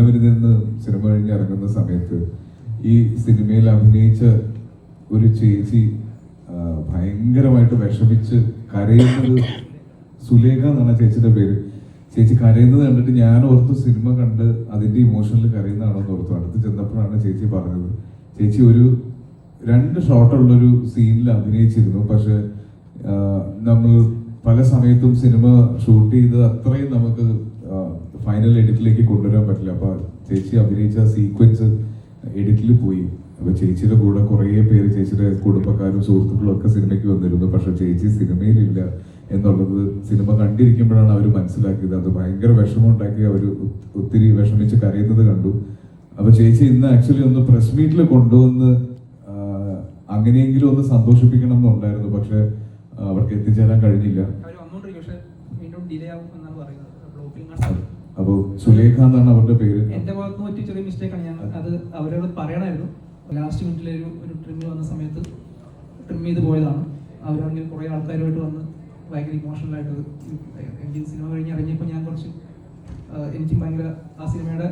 അവരിൽ നിന്ന് സിനിമ കഴിഞ്ഞ് ഇറങ്ങുന്ന സമയത്ത് ഈ സിനിമയിൽ അഭിനയിച്ച ഒരു ചേച്ചി ഭയങ്കരമായിട്ട് വിഷമിച്ച് കരയുന്നത്, സുലേഖ എന്നാണ് ചേച്ചിയുടെ പേര്. ചേച്ചി കരയുന്നത് കണ്ടിട്ട് ഞാൻ ഓർത്തു സിനിമ കണ്ട് അതിന്റെ ഇമോഷനിൽ കരയുന്നതാണെന്ന് ഓർത്തു. അടുത്ത് ചെന്നപ്പോഴാണ് ചേച്ചി പറഞ്ഞത്, ചേച്ചി ഒരു 2 ഷോട്ടുള്ളൊരു സീനിൽ അഭിനയിച്ചിരുന്നു. പക്ഷെ നമ്മൾ പല സമയത്തും സിനിമ ഷൂട്ട് ചെയ്ത് അത്രയും നമുക്ക് ഫൈനൽ എഡിറ്റിലേക്ക് കൊണ്ടുവരാൻ പറ്റില്ല. അപ്പൊ ചേച്ചി അഭിനയിച്ച സീക്വൻസ് എഡിറ്റിൽ പോയി. അപ്പൊ ചേച്ചിയുടെ കൂടെ കുറേ പേര്, ചേച്ചിയുടെ കുടുംബക്കാരും സുഹൃത്തുക്കളും ഒക്കെ സിനിമയ്ക്ക് വന്നിരുന്നു. പക്ഷെ ചേച്ചി സിനിമയിലില്ല എന്നുള്ളത് സിനിമ കണ്ടിരിക്കുമ്പോഴാണ് അവർ മനസ്സിലാക്കിയത്. അത് ഭയങ്കര വിഷമം ഉണ്ടാക്കി. അവർ ഒത്തിരി വിഷമിച്ച് കരയുന്നത് കണ്ടു. അപ്പൊ ചേച്ചി ഇന്ന് ആക്ച്വലി ഒന്ന് പ്രസ് മീറ്റിൽ കൊണ്ടുവന്ന് അങ്ങനെയെങ്കിലും ഒന്ന് സന്തോഷിപ്പിക്കണം എന്നുണ്ടായിരുന്നു. പക്ഷെ അവർക്ക് എത്തിച്ചേരാൻ കഴിഞ്ഞില്ല. അപ്പൊ സുലേഖ എന്നാണ് അവരുടെ പേര്. എന്റെ ഭാഗത്ത് പറ്റിയ ചെറിയ മിസ്റ്റേക്കാണ്. ഞാൻ അത് അവരോട് പറയണമായിരുന്നു. ലാസ്റ്റ് മിനിറ്റിൽ ഒരു ട്രിം വന്ന സമയത്ത് ട്രിം ചെയ്ത് പോയതാണ്. അവരാണെങ്കിൽ കുറെ ആൾക്കാരുമായിട്ട് വന്ന് ഭയങ്കര ഇമോഷണലായിട്ട് എനിക്ക് സിനിമ കഴിഞ്ഞ് ഇറങ്ങിയപ്പോൾ ഞാൻ കുറച്ച് എനിക്ക് ഭയങ്കര ആ സിനിമയുടെ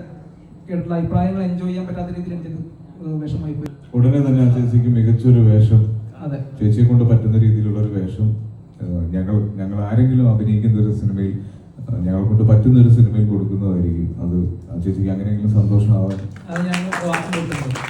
കേട്ടുള്ള അഭിപ്രായങ്ങൾ എൻജോയ് ചെയ്യാൻ പറ്റാത്ത രീതിയിൽ എനിക്കത് വിഷമമായി പോയി. ഉടനെ തന്നെ ആ ചേച്ചിക്ക് മികച്ചൊരു വേഷം, അതെ, ചേച്ചിയെ കൊണ്ട് പറ്റുന്ന രീതിയിലുള്ള ഒരു വേഷം ഞങ്ങൾ ആരെങ്കിലും അഭിനയിക്കുന്ന ഒരു സിനിമയിൽ, ഞങ്ങളെ കൊണ്ട് പറ്റുന്ന ഒരു സിനിമയിൽ കൊടുക്കുന്നതായിരിക്കും. അത് ആ ചേച്ചിക്ക് അങ്ങനെയെങ്കിലും സന്തോഷമാവാൻ അത് ഞാൻ വാക്ക് കൊടുക്കുന്നുണ്ട്.